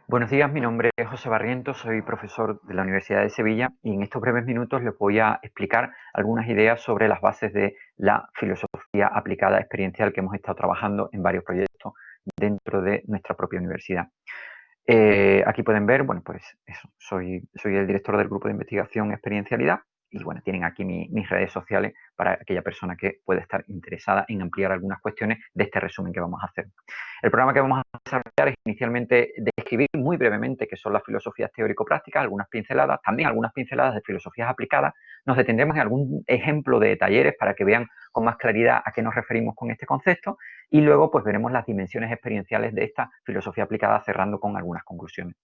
Buenos días, mi nombre es José Barrientos, soy profesor de la Universidad de Sevilla y en estos breves minutos les voy a explicar algunas ideas sobre las bases de la filosofía aplicada experiencial que hemos estado trabajando en varios proyectos dentro de nuestra propia universidad. Aquí pueden ver, bueno, pues eso, soy el director del grupo de investigación Experiencialidad y bueno, tienen aquí mis redes sociales para aquella persona que pueda estar interesada en ampliar algunas cuestiones de este resumen que vamos a hacer. El programa que vamos a desarrollar es inicialmente describir muy brevemente qué son las filosofías teórico-prácticas, algunas pinceladas, también algunas pinceladas de filosofías aplicadas. Nos detendremos en algún ejemplo de talleres para que vean con más claridad a qué nos referimos con este concepto y luego pues veremos las dimensiones experienciales de esta filosofía aplicada cerrando con algunas conclusiones.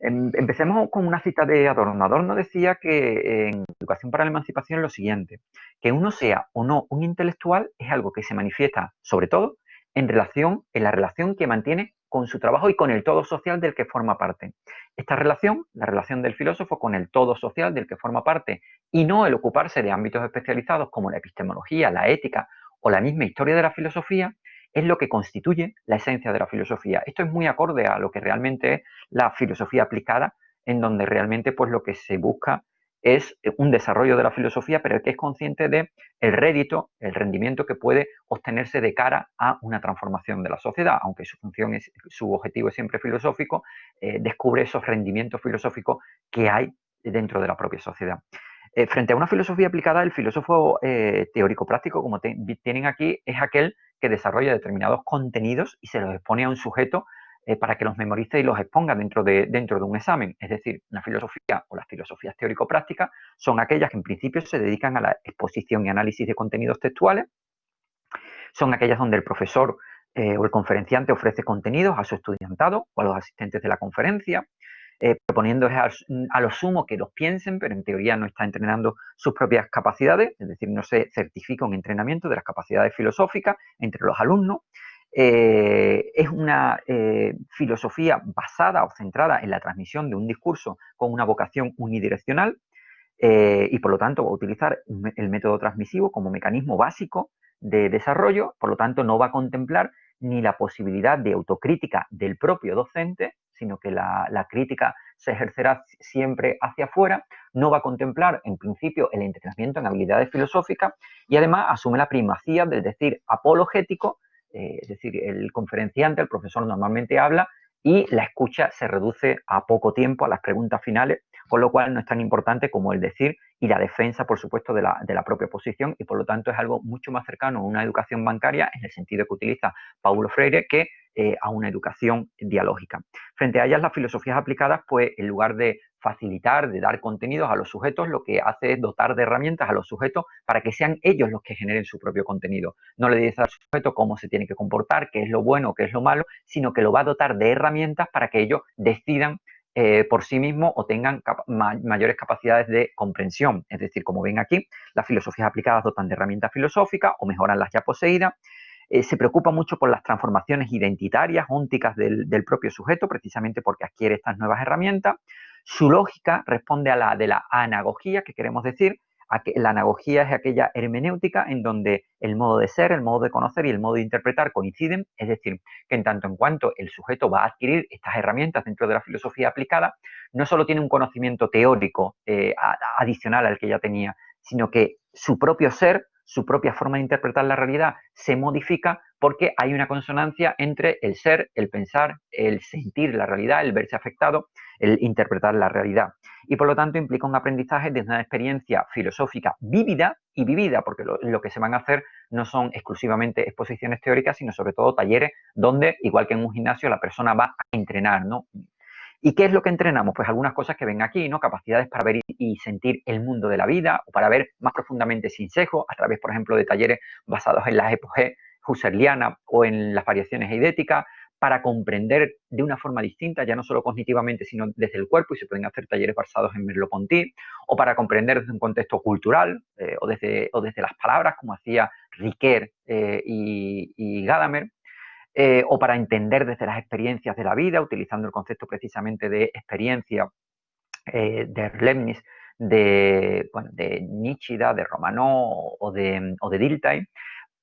Empecemos con una cita de Adorno. Adorno decía que en Educación para la Emancipación lo siguiente, que uno sea o no un intelectual es algo que se manifiesta sobre todo en la relación que mantiene con su trabajo y con el todo social del que forma parte. Esta relación, la relación del filósofo con el todo social del que forma parte y no el ocuparse de ámbitos especializados como la epistemología, la ética o la misma historia de la filosofía, es lo que constituye la esencia de la filosofía. Esto es muy acorde a lo que realmente es la filosofía aplicada, en donde realmente pues lo que se busca es un desarrollo de la filosofía, pero que es consciente de el rédito, el rendimiento que puede obtenerse de cara a una transformación de la sociedad, aunque su objetivo es siempre filosófico, descubre esos rendimientos filosóficos que hay dentro de la propia sociedad. Frente a una filosofía aplicada, el filósofo teórico-práctico, como tienen aquí, es aquel que desarrolla determinados contenidos y se los expone a un sujeto para que los memorice y los exponga dentro de un examen. Es decir, una filosofía o las filosofías teórico-prácticas son aquellas que en principio se dedican a la exposición y análisis de contenidos textuales, son aquellas donde el profesor o el conferenciante ofrece contenidos a su estudiantado o a los asistentes de la conferencia, proponiéndoles a lo sumo que los piensen, pero en teoría no está entrenando sus propias capacidades, es decir, no se certifica un entrenamiento de las capacidades filosóficas entre los alumnos. Es una filosofía basada o centrada en la transmisión de un discurso con una vocación unidireccional y por lo tanto va a utilizar el método transmisivo como mecanismo básico de desarrollo, por lo tanto no va a contemplar ni la posibilidad de autocrítica del propio docente, sino que la crítica se ejercerá siempre hacia afuera, no va a contemplar en principio el entrenamiento en habilidades filosóficas y además asume la primacía del decir apologético, es decir, el conferenciante, el profesor normalmente habla y la escucha se reduce a poco tiempo, a las preguntas finales, con lo cual no es tan importante como el decir y la defensa, por supuesto, de la propia posición y por lo tanto es algo mucho más cercano a una educación bancaria en el sentido que utiliza Paulo Freire que a una educación dialógica. Frente a ellas, las filosofías aplicadas, pues en lugar de facilitar, de dar contenidos a los sujetos, lo que hace es dotar de herramientas a los sujetos para que sean ellos los que generen su propio contenido. No le dice al sujeto cómo se tiene que comportar, qué es lo bueno, qué es lo malo, sino que lo va a dotar de herramientas para que ellos decidan por sí mismos o tengan mayores capacidades de comprensión. Es decir, como ven aquí, las filosofías aplicadas dotan de herramientas filosóficas o mejoran las ya poseídas. Se preocupa mucho por las transformaciones identitarias, ónticas del propio sujeto, precisamente porque adquiere estas nuevas herramientas. Su lógica responde a la de la anagogía, que queremos decir. La anagogía es aquella hermenéutica en donde el modo de ser, el modo de conocer y el modo de interpretar coinciden, es decir, que en tanto en cuanto el sujeto va a adquirir estas herramientas dentro de la filosofía aplicada, no solo tiene un conocimiento teórico adicional al que ya tenía, sino que su propio ser, su propia forma de interpretar la realidad se modifica porque hay una consonancia entre el ser, el pensar, el sentir la realidad, el verse afectado, el interpretar la realidad. Y por lo tanto implica un aprendizaje desde una experiencia filosófica vívida y vivida, porque lo que se van a hacer no son exclusivamente exposiciones teóricas, sino sobre todo talleres donde, igual que en un gimnasio, la persona va a entrenar, ¿no? ¿Y qué es lo que entrenamos? Pues algunas cosas que ven aquí, ¿no? Capacidades para ver y sentir el mundo de la vida, o para ver más profundamente sin sesgo, a través, por ejemplo, de talleres basados en la epogé husserliana o en las variaciones eidéticas, para comprender de una forma distinta, ya no solo cognitivamente, sino desde el cuerpo, y se pueden hacer talleres basados en Merleau-Ponty, o para comprender desde un contexto cultural, o desde las palabras, como hacía Ricoeur y Gadamer, o para entender desde las experiencias de la vida, utilizando el concepto precisamente de experiencia de Leibniz, de Nietzsche, de Romano o de Dilthey,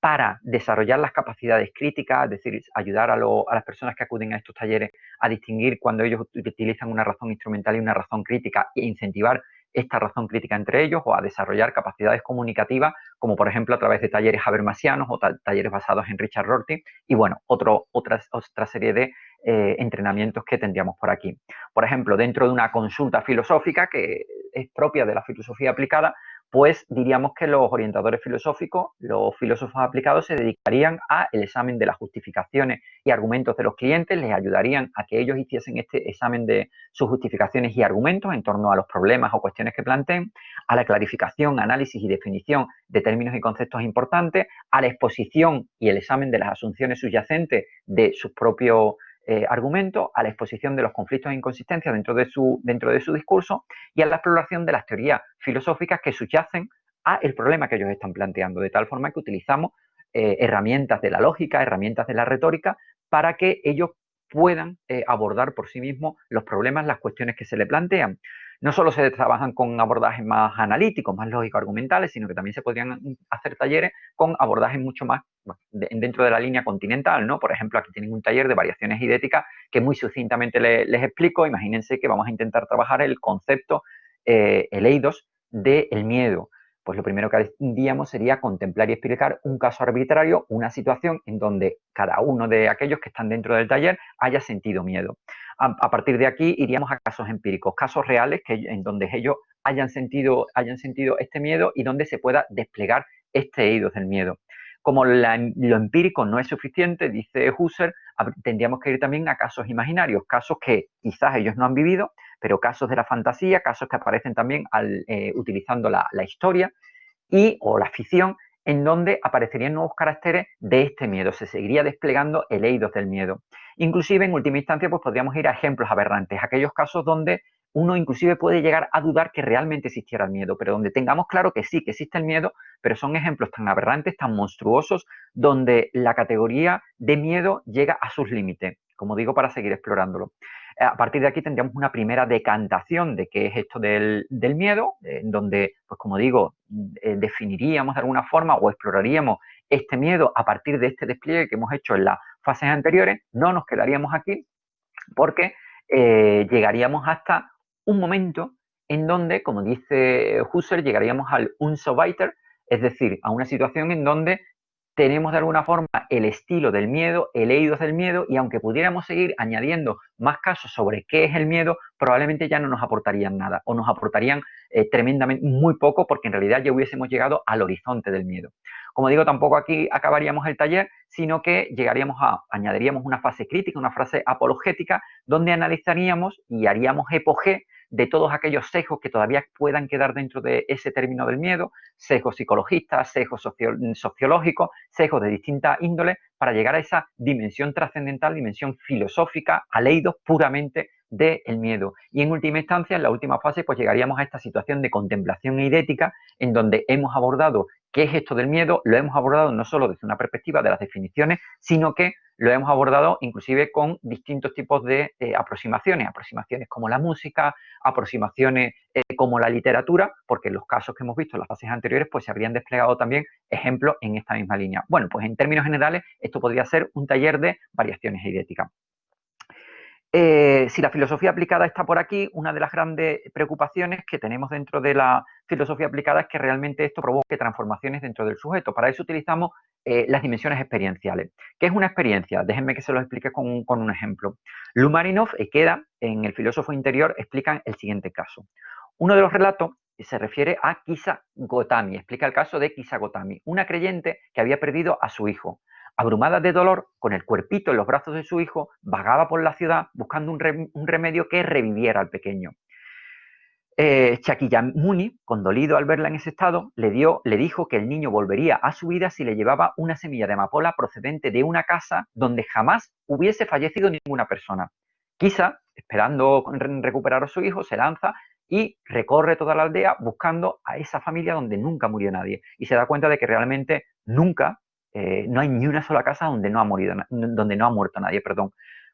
para desarrollar las capacidades críticas, es decir, ayudar a las personas que acuden a estos talleres a distinguir cuando ellos utilizan una razón instrumental y una razón crítica e incentivar esta razón crítica entre ellos, o a desarrollar capacidades comunicativas, como por ejemplo a través de talleres habermasianos o talleres basados en Richard Rorty, y bueno, otra serie de entrenamientos que tendríamos por aquí. Por ejemplo, dentro de una consulta filosófica que es propia de la filosofía aplicada, pues diríamos que los orientadores filosóficos, los filósofos aplicados, se dedicarían al examen de las justificaciones y argumentos de los clientes, les ayudarían a que ellos hiciesen este examen de sus justificaciones y argumentos en torno a los problemas o cuestiones que planteen, a la clarificación, análisis y definición de términos y conceptos importantes, a la exposición y el examen de las asunciones subyacentes de sus propios argumentos, a la exposición de los conflictos e inconsistencias dentro de su discurso, y a la exploración de las teorías filosóficas que subyacen a el problema que ellos están planteando, de tal forma que utilizamos herramientas de la lógica, herramientas de la retórica, para que ellos puedan abordar por sí mismos los problemas, las cuestiones que se le plantean. No solo se trabajan con abordajes más analíticos, más lógico-argumentales, sino que también se podrían hacer talleres con abordajes mucho más dentro de la línea continental, ¿no? Por ejemplo, aquí tienen un taller de variaciones idéticas que muy sucintamente les explico. Imagínense que vamos a intentar trabajar el concepto, el eidos del miedo. Pues lo primero que haríamos sería contemplar y explicar un caso arbitrario, una situación en donde cada uno de aquellos que están dentro del taller haya sentido miedo. A partir de aquí iríamos a casos empíricos, casos reales en donde ellos hayan sentido este miedo y donde se pueda desplegar este eidos del miedo. Como lo empírico no es suficiente, dice Husserl, tendríamos que ir también a casos imaginarios, casos que quizás ellos no han vivido, pero casos de la fantasía, casos que aparecen también utilizando la historia o la ficción, en donde aparecerían nuevos caracteres de este miedo, se seguiría desplegando el eidos del miedo. Inclusive, en última instancia, pues podríamos ir a ejemplos aberrantes, aquellos casos donde uno inclusive puede llegar a dudar que realmente existiera el miedo, pero donde tengamos claro que sí, que existe el miedo, pero son ejemplos tan aberrantes, tan monstruosos, donde la categoría de miedo llega a sus límites, como digo, para seguir explorándolo. A partir de aquí tendríamos una primera decantación de qué es esto del miedo, en donde, pues como digo, definiríamos de alguna forma o exploraríamos este miedo a partir de este despliegue que hemos hecho en las fases anteriores. No nos quedaríamos aquí porque llegaríamos hasta un momento en donde, como dice Husserl, llegaríamos al Unso weiter, es decir, a una situación en donde tenemos de alguna forma el estilo del miedo, el eidos del miedo, y aunque pudiéramos seguir añadiendo más casos sobre qué es el miedo, probablemente ya no nos aportarían nada, o nos aportarían tremendamente muy poco, porque en realidad ya hubiésemos llegado al horizonte del miedo. Como digo, tampoco aquí acabaríamos el taller, sino que añadiríamos una fase crítica, una fase apologética, donde analizaríamos y haríamos epogé de todos aquellos sesgos que todavía puedan quedar dentro de ese término del miedo, sesgos psicologistas, sesgos sociológicos, sesgos de distintas índoles, para llegar a esa dimensión trascendental, dimensión filosófica, al eidos puramente del miedo. Y en última instancia, en la última fase, pues llegaríamos a esta situación de contemplación eidética, en donde hemos abordado qué es esto del miedo, lo hemos abordado no solo desde una perspectiva de las definiciones, sino que lo hemos abordado inclusive con distintos tipos de aproximaciones como la música, aproximaciones como la literatura, porque en los casos que hemos visto en las fases anteriores, pues se habrían desplegado también ejemplos en esta misma línea. Bueno, pues en términos generales, esto podría ser un taller de variaciones eidéticas. Si la filosofía aplicada está por aquí, una de las grandes preocupaciones que tenemos dentro de la filosofía aplicada es que realmente esto provoque transformaciones dentro del sujeto. Para eso utilizamos las dimensiones experienciales. ¿Qué es una experiencia? Déjenme que se lo explique con un ejemplo. Lumarinov y Queda, en El filósofo interior, explican el siguiente caso. Uno de los relatos se refiere a Kisa Gotami, explica el caso de Kisa Gotami, una creyente que había perdido a su hijo. Abrumada de dolor, con el cuerpito en los brazos de su hijo, vagaba por la ciudad buscando un remedio que reviviera al pequeño. Shakyamuni, condolido al verla en ese estado, le dijo que el niño volvería a su vida si le llevaba una semilla de amapola procedente de una casa donde jamás hubiese fallecido ninguna persona. Kisa, esperando recuperar a su hijo, se lanza y recorre toda la aldea buscando a esa familia donde nunca murió nadie. Y se da cuenta de que realmente nunca no hay ni una sola casa donde no ha muerto nadie.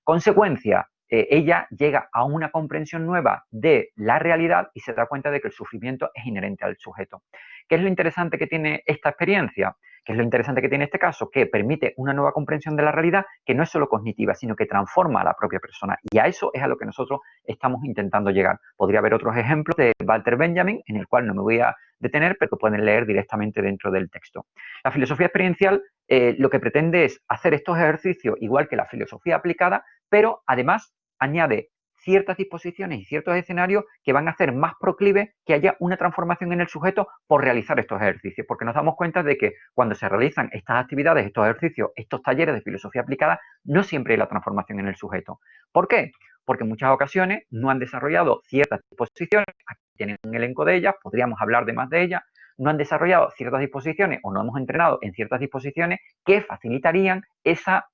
Consecuencia, ella llega a una comprensión nueva de la realidad y se da cuenta de que el sufrimiento es inherente al sujeto. ¿Qué es lo interesante que tiene esta experiencia? ¿Qué es lo interesante que tiene este caso? Que permite una nueva comprensión de la realidad que no es solo cognitiva, sino que transforma a la propia persona. Y a eso es a lo que nosotros estamos intentando llegar. Podría haber otros ejemplos de Walter Benjamin, en el cual no me voy a detener, pero que pueden leer directamente dentro del texto. La filosofía experiencial lo que pretende es hacer estos ejercicios igual que la filosofía aplicada, pero además añade ciertas disposiciones y ciertos escenarios que van a hacer más proclive que haya una transformación en el sujeto por realizar estos ejercicios, porque nos damos cuenta de que cuando se realizan estas actividades, estos ejercicios, estos talleres de filosofía aplicada, no siempre hay la transformación en el sujeto. ¿Por qué? Porque en muchas ocasiones no han desarrollado ciertas disposiciones, aquí tienen un elenco de ellas, podríamos hablar de más de ellas, no han desarrollado ciertas disposiciones o no hemos entrenado en ciertas disposiciones que facilitarían esa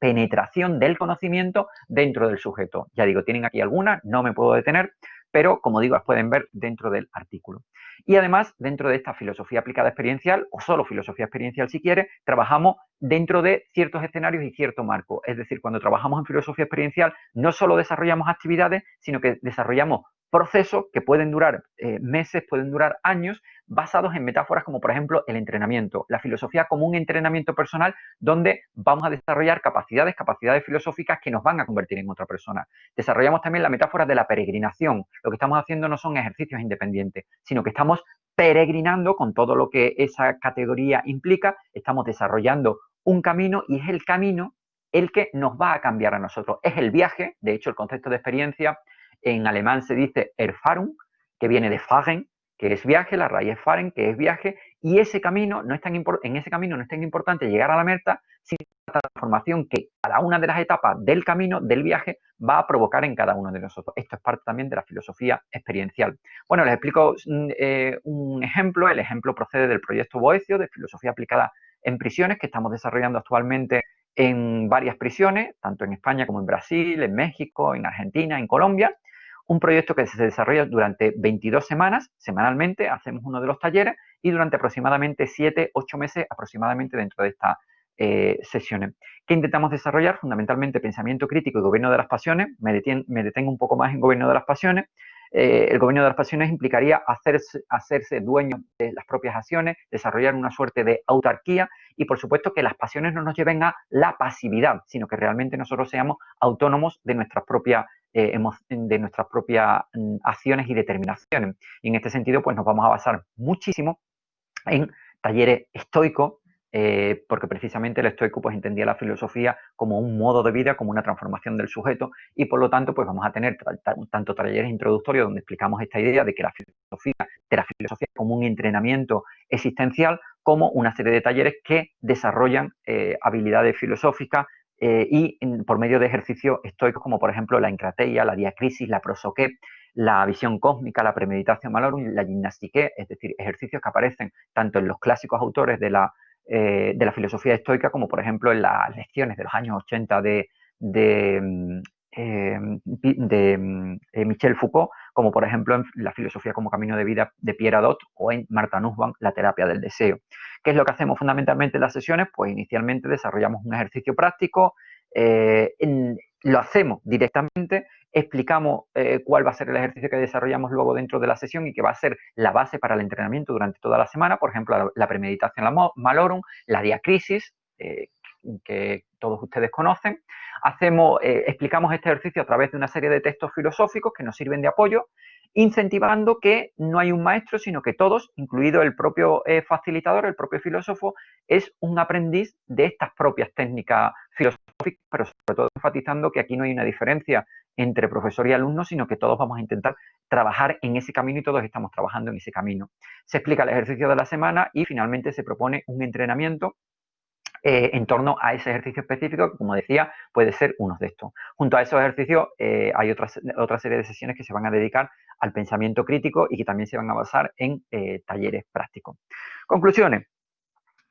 penetración del conocimiento dentro del sujeto. Ya digo, tienen aquí algunas, no me puedo detener, pero como digo, las pueden ver dentro del artículo. Y además, dentro de esta filosofía aplicada experiencial, o solo filosofía experiencial si quiere, trabajamos dentro de ciertos escenarios y cierto marco. Es decir, cuando trabajamos en filosofía experiencial, no solo desarrollamos actividades, sino que desarrollamos procesos que pueden durar meses, pueden durar años, basados en metáforas como, por ejemplo, el entrenamiento. La filosofía como un entrenamiento personal donde vamos a desarrollar capacidades filosóficas que nos van a convertir en otra persona. Desarrollamos también la metáfora de la peregrinación. Lo que estamos haciendo no son ejercicios independientes, sino que estamos peregrinando con todo lo que esa categoría implica, estamos desarrollando un camino y es el camino el que nos va a cambiar a nosotros. Es el viaje, de hecho el concepto de experiencia en alemán se dice Erfahrung, que viene de Fahren, que es viaje, la raíz es Fahren, que es viaje, y ese camino no es tan en ese camino no es tan importante llegar a la meta, sino la transformación que cada una de las etapas del camino, del viaje, va a provocar en cada uno de nosotros. Esto es parte también de la filosofía experiencial. Bueno, les explico un ejemplo. El ejemplo procede del proyecto Boecio, de filosofía aplicada en prisiones, que estamos desarrollando actualmente en varias prisiones, tanto en España como en Brasil, en México, en Argentina, en Colombia. Un proyecto que se desarrolla durante 22 semanas, semanalmente, hacemos uno de los talleres y durante aproximadamente 7-8 meses aproximadamente dentro de estas sesiones. ¿Qué intentamos desarrollar? Fundamentalmente pensamiento crítico y gobierno de las pasiones. Me detengo un poco más en gobierno de las pasiones. El gobierno de las pasiones implicaría hacerse dueño de las propias acciones, desarrollar una suerte de autarquía y, por supuesto, que las pasiones no nos lleven a la pasividad, sino que realmente nosotros seamos autónomos de nuestras propias acciones y determinaciones. Y en este sentido, pues nos vamos a basar muchísimo en talleres estoicos, porque precisamente el estoico pues entendía la filosofía como un modo de vida, como una transformación del sujeto, y por lo tanto pues vamos a tener tanto talleres introductorios donde explicamos esta idea de la filosofía como un entrenamiento existencial, como una serie de talleres que desarrollan habilidades filosóficas por medio de ejercicios estoicos como por ejemplo la encrateia, la diacrisis, la prosoqué, la visión cósmica, la premeditación malorum, la gimnastique, es decir, ejercicios que aparecen tanto en los clásicos autores de la filosofía estoica como por ejemplo en las lecciones de los años 80 de Michel Foucault, como por ejemplo en la filosofía como camino de vida de Pierre Hadot o en Martha Nussbaum, la terapia del deseo. ¿Qué es lo que hacemos fundamentalmente en las sesiones? Pues inicialmente desarrollamos un ejercicio práctico, lo hacemos directamente, explicamos cuál va a ser el ejercicio que desarrollamos luego dentro de la sesión y que va a ser la base para el entrenamiento durante toda la semana, por ejemplo, la premeditación malorum, la diacrisis, que todos ustedes conocen. Explicamos este ejercicio a través de una serie de textos filosóficos que nos sirven de apoyo, incentivando que no hay un maestro, sino que todos, incluido el propio facilitador, el propio filósofo, es un aprendiz de estas propias técnicas filosóficas, pero sobre todo enfatizando que aquí no hay una diferencia entre profesor y alumno, sino que todos vamos a intentar trabajar en ese camino y todos estamos trabajando en ese camino. Se explica el ejercicio de la semana y finalmente se propone un entrenamiento en torno a ese ejercicio específico que, como decía, puede ser uno de estos. Junto a esos ejercicios hay otra serie de sesiones que se van a dedicar al pensamiento crítico y que también se van a basar en talleres prácticos. Conclusiones.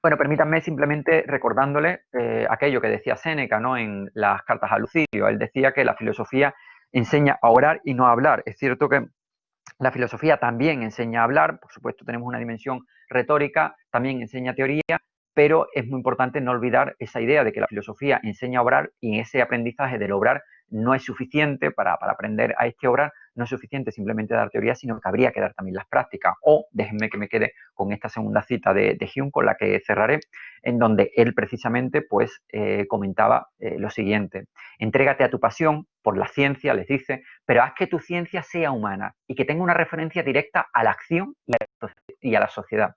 Bueno, permítanme simplemente recordándoles aquello que decía Séneca, ¿no?, en las cartas a Lucidio. Él decía que la filosofía enseña a orar y no a hablar. Es cierto que la filosofía también enseña a hablar, por supuesto tenemos una dimensión retórica, también enseña teoría, pero es muy importante no olvidar esa idea de que la filosofía enseña a obrar y ese aprendizaje del obrar no es suficiente para aprender a obrar, no es suficiente simplemente dar teoría, sino que habría que dar también las prácticas. O déjenme que me quede con esta segunda cita de Hume, con la que cerraré, en donde él precisamente pues comentaba lo siguiente: entrégate a tu pasión por la ciencia, les dice, pero haz que tu ciencia sea humana y que tenga una referencia directa a la acción y a la sociedad.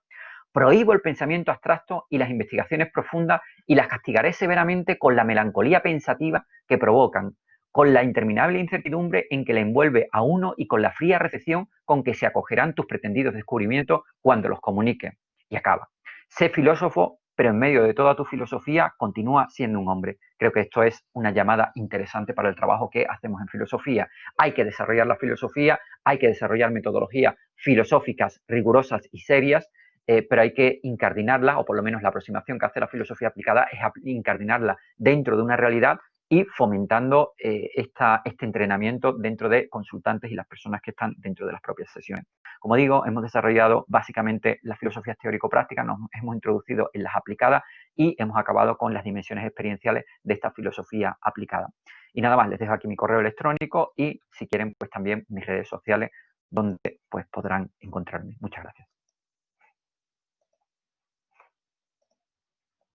Prohíbo el pensamiento abstracto y las investigaciones profundas y las castigaré severamente con la melancolía pensativa que provocan, con la interminable incertidumbre en que le envuelve a uno y con la fría recepción con que se acogerán tus pretendidos descubrimientos cuando los comunique. Y acaba: sé filósofo, pero en medio de toda tu filosofía continúa siendo un hombre. Creo que esto es una llamada interesante para el trabajo que hacemos en filosofía. Hay que desarrollar la filosofía, hay que desarrollar metodologías filosóficas rigurosas y serias, pero hay que incardinarla, o por lo menos la aproximación que hace la filosofía aplicada es incardinarla dentro de una realidad y fomentando este entrenamiento dentro de consultantes y las personas que están dentro de las propias sesiones. Como digo, hemos desarrollado básicamente las filosofías teórico-prácticas, nos hemos introducido en las aplicadas y hemos acabado con las dimensiones experienciales de esta filosofía aplicada. Y nada más, les dejo aquí mi correo electrónico y si quieren pues también mis redes sociales donde pues podrán encontrarme. Muchas gracias.